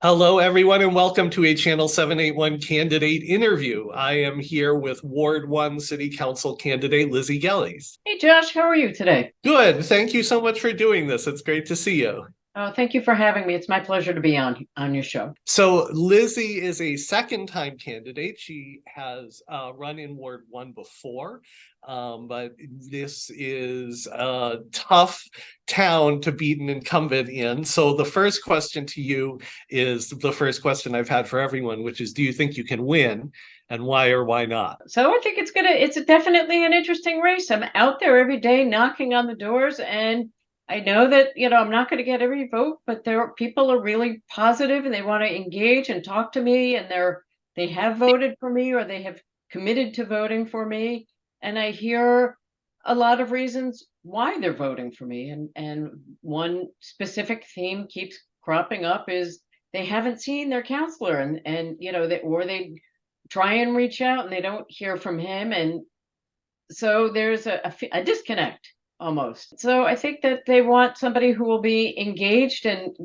Hello, everyone, and welcome to a Channel 781 candidate interview. I am here with Ward 1 City Council candidate Lizzie Gelles. Hey Josh, how are you today? Good. Thank you so much for doing this. It's great to see you. Thank you for having me. It's my pleasure to be on your show. So Lizzie is a second-time candidate. She has run in Ward 1 before, but this is a tough town to beat an incumbent in. So the first question to you is the first question I've had for everyone, which is, do you think you can win, and why or why not? So I think it's definitely an interesting race. I'm out there every day knocking on the doors, and I know that, I'm not going to get every vote, but people are really positive and they want to engage and talk to me, and they have voted for me or they have committed to voting for me. And I hear a lot of reasons why they're voting for me. And one specific theme keeps cropping up is they haven't seen their counselor, and they try and reach out and they don't hear from him. And so there's a disconnect almost. So I think that they want somebody who will be engaged and,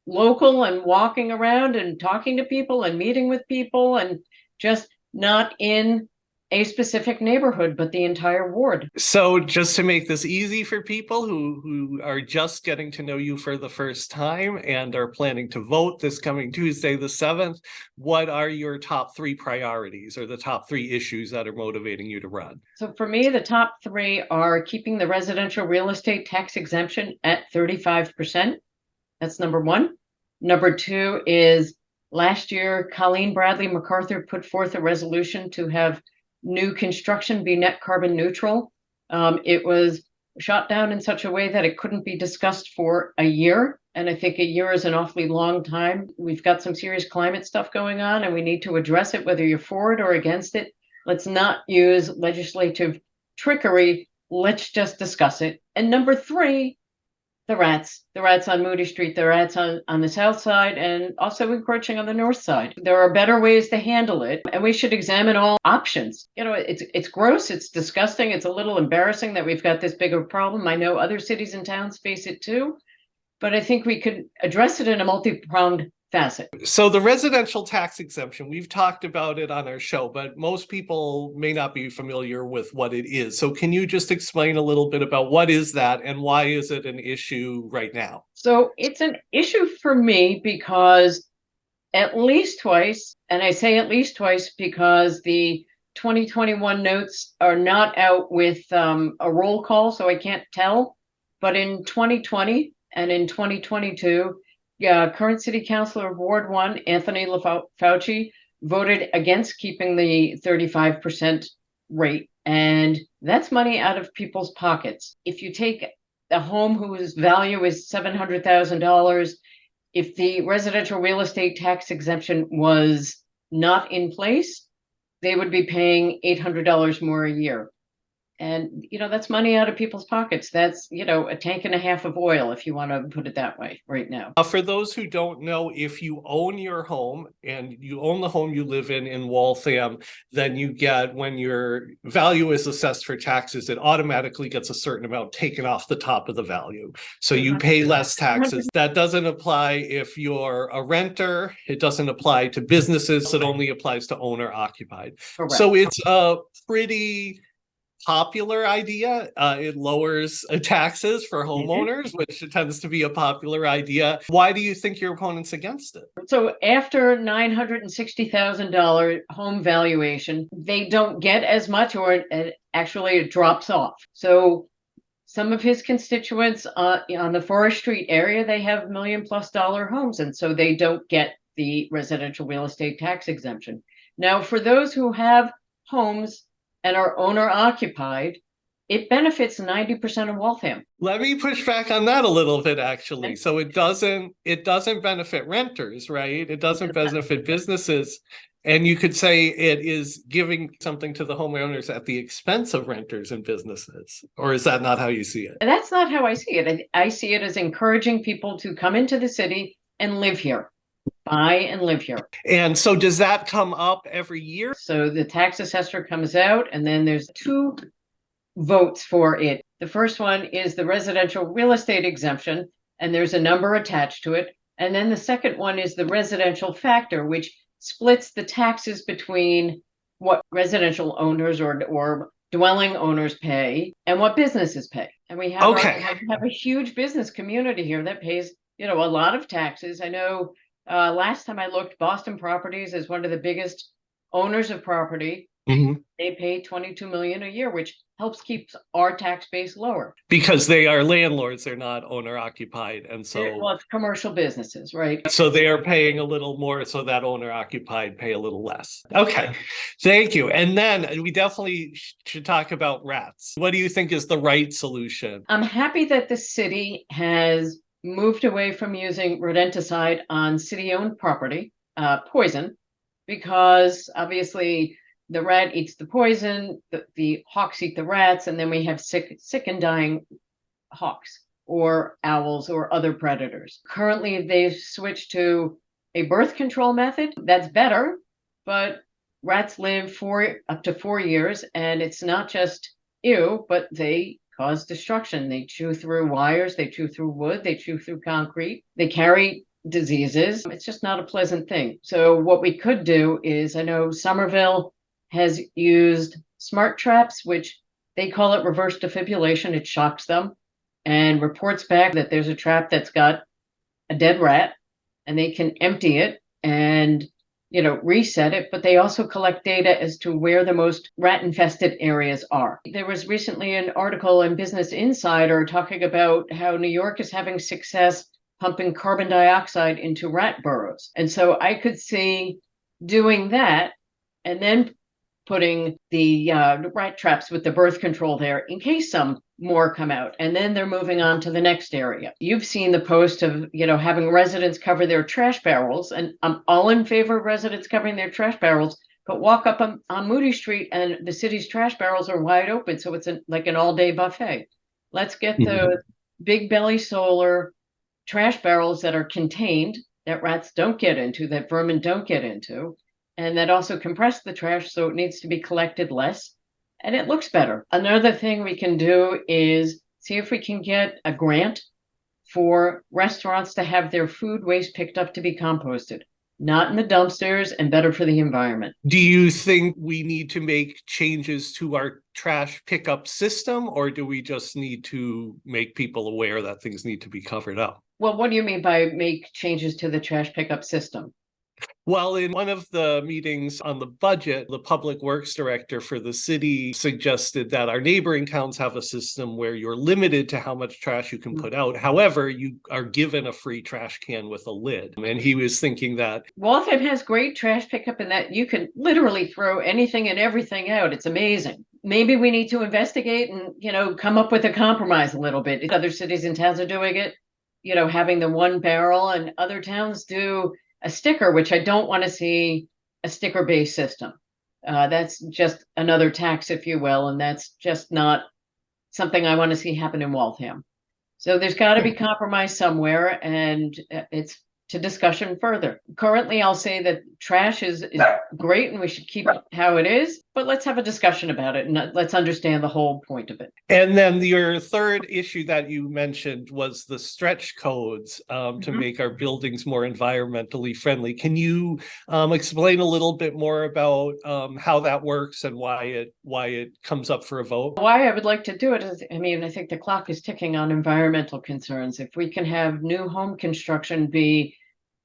local and walking around and talking to people and meeting with people and just not in a specific neighborhood, but the entire ward. So just to make this easy for people who are just getting to know you for the first time and are planning to vote this coming Tuesday, the 7th, what are your top three priorities or the top three issues that are motivating you to run? So for me, the top three are keeping the residential real estate tax exemption at 35%. That's number one. Number two is last year, Colleen Bradley MacArthur put forth a resolution to have new construction be net carbon neutral. It was shot down in such a way that it couldn't be discussed for a year. And I think a year is an awfully long time. We've got some serious climate stuff going on and we need to address it, whether you're for it or against it. Let's not use legislative trickery. Let's just discuss it. And number three, the rats on Moody Street, the rats on the south side, and also encroaching on the north side. There are better ways to handle it, and we should examine all options. It's gross, it's disgusting, it's a little embarrassing that we've got this bigger problem. I know other cities and towns face it too, but I think we could address it in a multi-pronged facet. So the residential tax exemption, we've talked about it on our show, but most people may not be familiar with what it is. So can you just explain a little bit about what is that and why is it an issue right now? So it's an issue for me because at least twice, and I say at least twice because the 2021 notes are not out with a roll call, so I can't tell. But in 2020 and in 2022, current city councilor of Ward 1, Anthony LaFauci, voted against keeping the 35% rate. And that's money out of people's pockets. If you take a home whose value is $700,000, if the residential real estate tax exemption was not in place, they would be paying $800 more a year. And, that's money out of people's pockets. That's, a tank and a half of oil, if you want to put it that way right now. For those who don't know, if you own your home and you own the home you live in Waltham, then you get, when your value is assessed for taxes, it automatically gets a certain amount taken off the top of the value. So you pay less taxes. That doesn't apply if you're a renter. It doesn't apply to businesses. It only applies to owner occupied. Correct. So it's a pretty popular idea. It lowers taxes for homeowners, which tends to be a popular idea. Why do you think your opponent's against it? So after $960,000 home valuation, they don't get as much, or actually it drops off. So some of his constituents on the Forest Street area, they have $1 million+ homes, and so they don't get the residential real estate tax exemption. Now, for those who have homes and are owner occupied, it benefits 90% of Waltham. Let me push back on that a little bit, actually. So it doesn't benefit renters, right? It doesn't benefit businesses. And you could say it is giving something to the homeowners at the expense of renters and businesses. Or is that not how you see it? And that's not how I see it. I see it as encouraging people to come into the city and live here. Buy and live here. And so does that come up every year? So the tax assessor comes out, and then there's two votes for it. The first one is the residential real estate exemption, and there's a number attached to it. And then the second one is the residential factor, which splits the taxes between what residential owners or dwelling owners pay and what businesses pay. And we have, Okay. have a huge business community here that pays, a lot of taxes. I know last time I looked, Boston Properties is one of the biggest owners of property. Mhm. They pay 22 million a year, which helps keep our tax base lower. Because they are landlords, they're not owner occupied. And Well, it's commercial businesses, right? so they are paying a little more, so that owner occupied pay a little less. Okay, thank you. And then we definitely should talk about rats. What do you think is the right solution? I'm happy that the city has moved away from using rodenticide on city-owned property, poison, because obviously the rat eats the poison, the hawks eat the rats, and then we have sick and dying hawks or owls or other predators. Currently, they've switched to a birth control method. That's better, but rats live for up to 4 years, and it's not just ew, but they cause destruction. They chew through wires, they chew through wood, they chew through concrete, they carry diseases. It's just not a pleasant thing. So what we could do is, I know Somerville has used smart traps, which they call it reverse defibrillation. It shocks them and reports back that there's a trap that's got a dead rat, and they can empty it and reset it, but they also collect data as to where the most rat infested areas are. There was recently an article in Business Insider talking about how New York is having success pumping carbon dioxide into rat burrows. And so I could see doing that and then putting the rat traps with the birth control there in case some more come out, and then they're moving on to the next area. You've seen the post of having residents cover their trash barrels, and I'm all in favor of residents covering their trash barrels, but walk up on Moody Street and the city's trash barrels are wide open, so it's like an all-day buffet. Let's get the big belly solar trash barrels that are contained, that rats don't get into, that vermin don't get into, and that also compress the trash so it needs to be collected less, and it looks better. Another thing we can do is see if we can get a grant for restaurants to have their food waste picked up to be composted, not in the dumpsters, and better for the environment. Do you think we need to make changes to our trash pickup system, or do we just need to make people aware that things need to be covered up? Well, what do you mean by make changes to the trash pickup system? Well, in one of the meetings on the budget, the public works director for the city suggested that our neighboring towns have a system where you're limited to how much trash you can put out. However, you are given a free trash can with a lid. And he was thinking that Waltham has great trash pickup in that you can literally throw anything and everything out. It's amazing. Maybe we need to investigate and, come up with a compromise a little bit. Other cities and towns are doing it, having the one barrel, and other towns do a sticker, which I don't want to see a sticker-based system. That's just another tax, if you will, and that's just not something I want to see happen in Waltham. So there's got to be compromise somewhere, and it's to discussion further. Currently, I'll say that trash is great and we should keep it how it is, but let's have a discussion about it and let's understand the whole point of it. And then your third issue that you mentioned was the stretch codes to make our buildings more environmentally friendly. Can you explain a little bit more about how that works and why it comes up for a vote? Why I would like to do it is, I think the clock is ticking on environmental concerns. If we can have new home construction be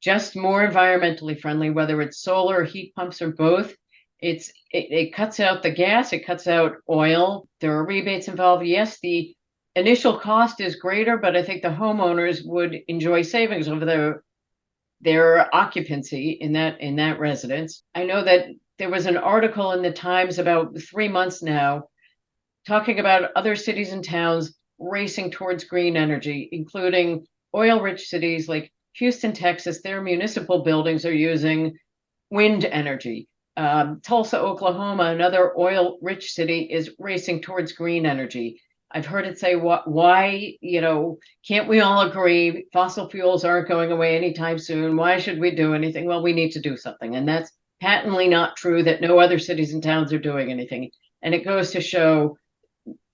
just more environmentally friendly, whether it's solar, heat pumps, or both, it cuts out the gas, it cuts out oil. There are rebates involved. Yes, the initial cost is greater, but I think the homeowners would enjoy savings over their occupancy in that residence. I know that there was an article in the Times about 3 months now talking about other cities and towns racing towards green energy, including oil-rich cities like Houston, Texas. Their municipal buildings are using wind energy. Tulsa, Oklahoma, another oil-rich city, is racing towards green energy. I've heard it say, why, can't we all agree fossil fuels aren't going away anytime soon? Why should we do anything? Well, we need to do something. And that's patently not true that no other cities and towns are doing anything. And it goes to show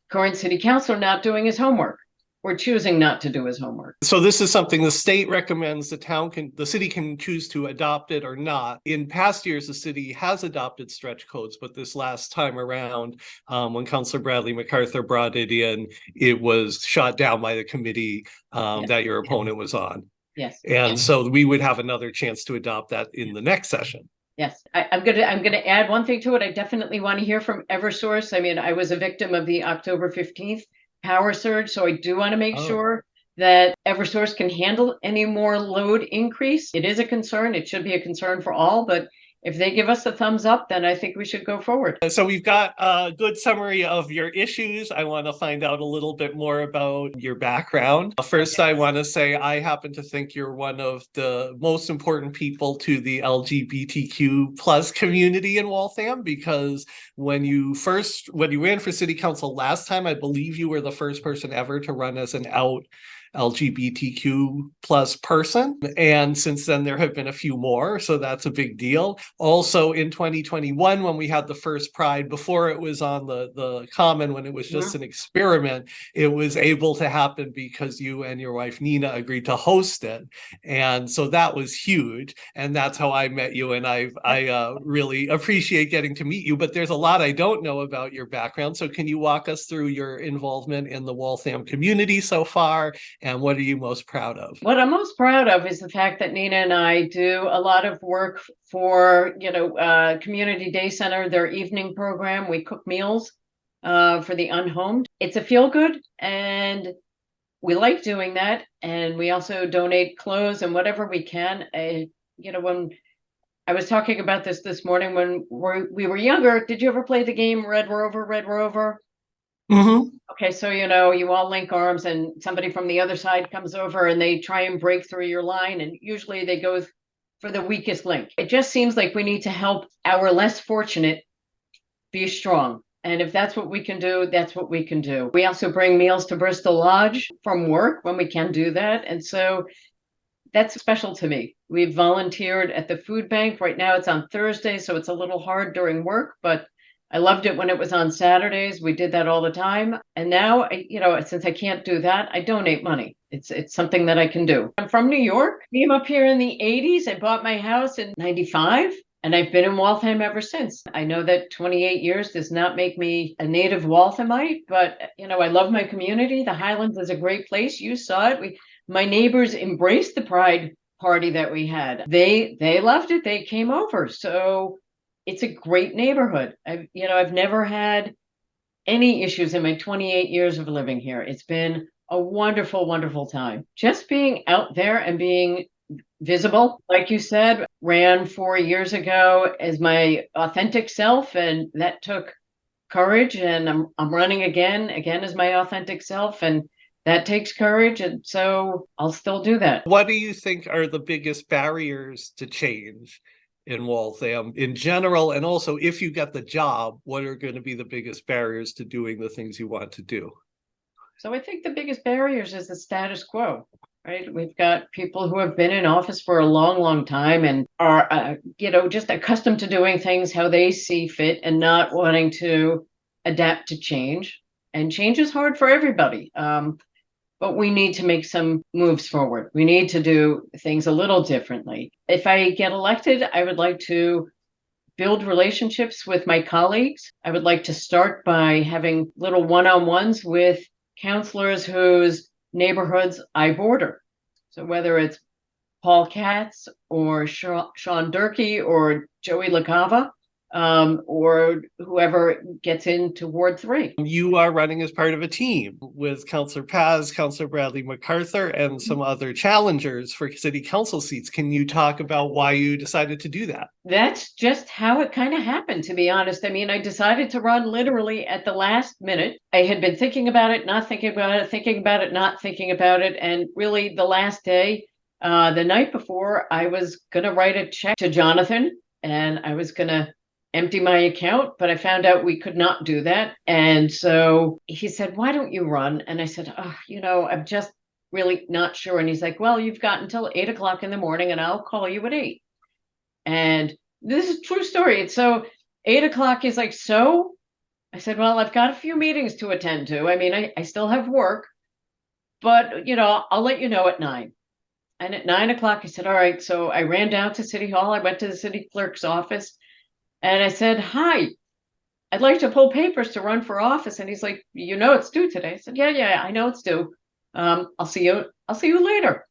current city councilor not doing his homework. or choosing not to do his homework. So this is something the state recommends, the city can choose to adopt it or not. In past years, the city has adopted stretch codes, but this last time around, when Councilor Bradley MacArthur brought it in, it was shot down by the committee that your opponent was on. Yes. And so we would have another chance to adopt that in the next session. Yes, I'm gonna add one thing to it. I definitely want to hear from Eversource. I mean, I was a victim of the October 15th power surge, so I do want to make sure that Eversource can handle any more load increase. It is a concern. It should be a concern for all, but if they give us a thumbs up, then I think we should go forward. So we've got a good summary of your issues. I want to find out a little bit more about your background. First, I want to say I happen to think you're one of the most important people to the LGBTQ plus community in Waltham, because when you ran for city council last time, I believe you were the first person ever to run as an out LGBTQ plus person. And since then, there have been a few more. So that's a big deal. Also in 2021, when we had the first Pride, before it was on the Common, when it was just an experiment, it was able to happen because you and your wife, Nina, agreed to host it. And so that was huge. And that's how I met you. And I really appreciate getting to meet you. But there's a lot I don't know about your background. So can you walk us through your involvement in the Waltham community so far? And what are you most proud of? What I'm most proud of is the fact that Nina and I do a lot of work for, Community Day Center, their evening program. We cook meals for the unhomed. It's a feel good, and we like doing that. And we also donate clothes and whatever we can. When I was talking about this morning, when we were younger, did you ever play the game Red Rover, Red Rover? Mm-hmm. Okay, so you all link arms and somebody from the other side comes over and they try and break through your line, and usually they go for the weakest link. It just seems like we need to help our less fortunate be strong. And if that's what we can do, that's what we can do. We also bring meals to Bristol Lodge from work when we can do that. And so that's special to me. We've volunteered at the food bank. Right now it's on Thursday, so it's a little hard during work, but I loved it when it was on Saturdays. We did that all the time. And now, since I can't do that, I donate money. It's something that I can do. I'm from New York. Came up here in the 80s. I bought my house in 95, and I've been in Waltham ever since. I know that 28 years does not make me a native Walthamite, but, I love my community. The Highlands is a great place. You saw it. My neighbors embraced the Pride party that we had. They loved it. They came over. So it's a great neighborhood. I've never had any issues in my 28 years of living here. It's been a wonderful, wonderful time. Just being out there and being visible, like you said, ran 4 years ago as my authentic self, and that took courage. And I'm running again as my authentic self, and that takes courage. And so I'll still do that. What do you think are the biggest barriers to change in Waltham in general? And also, if you get the job, what are going to be the biggest barriers to doing the things you want to do? So I think the biggest barriers is the status quo, right? We've got people who have been in office for a long, long time and are, just accustomed to doing things how they see fit and not wanting to adapt to change. And change is hard for everybody. But we need to make some moves forward. We need to do things a little differently. If I get elected, I would like to build relationships with my colleagues. I would like to start by having little one-on-ones with councilors whose neighborhoods I border. So whether it's Paul Katz or Sean Durkee or Joey LaCava, or whoever gets into Ward 3. You are running as part of a team with Councilor Paz, Councilor Bradley MacArthur, and some other challengers for city council seats. Can you talk about why you decided to do that? That's just how it kind of happened, to be honest. I mean, I decided to run literally at the last minute. I had been thinking about it, not thinking about it, thinking about it, not thinking about it. And really the last day, the night before, I was going to write a check to Jonathan, and I was going to empty my account, but I found out we could not do that. And so he said, why don't you run? And I said, I'm just really not sure. And he's like, well, you've got until 8 o'clock in the morning and I'll call you at 8. And this is a true story. And so 8 o'clock, he's like, so I said, well, I've got a few meetings to attend to. I mean, I still have work. but I'll let you know at 9. And at 9 o'clock, I said, all right. So I ran down to City Hall. I went to the city clerk's office and I said, hi, I'd like to pull papers to run for office. And he's like, it's due today. I said, yeah, I know it's due. I'll see you later.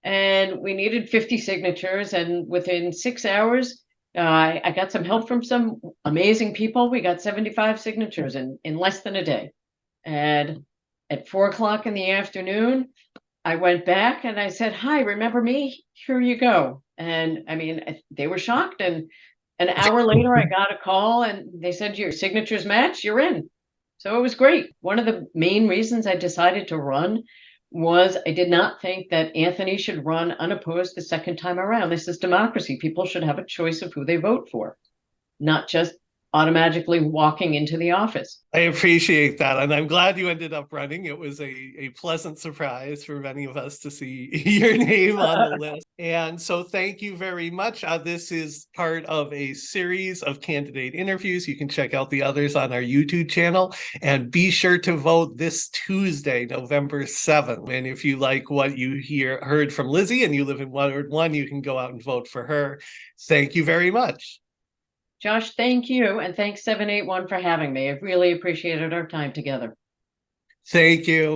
And we needed 50 signatures. And within 6 hours, I got some help from some amazing people. We got 75 signatures in less than a day. And at 4 o'clock in the afternoon, I went back and I said, hi, remember me? Here you go. And I mean, they were shocked. And an hour later, I got a call and they said, your signatures match, you're in. So it was great. One of the main reasons I decided to run was I did not think that Anthony should run unopposed the second time around. This is democracy. People should have a choice of who they vote for, not just automatically walking into the office. I appreciate that. And I'm glad you ended up running. It was a pleasant surprise for many of us to see your name on the list. And so thank you very much. This is part of a series of candidate interviews. You can check out the others on our YouTube channel, and be sure to vote this Tuesday, November 7th. And if you like what you heard from Lizzie and you live in Ward 1, you can go out and vote for her. Thank you very much. Josh, thank you. And thanks 781 for having me. I really appreciated our time together. Thank you.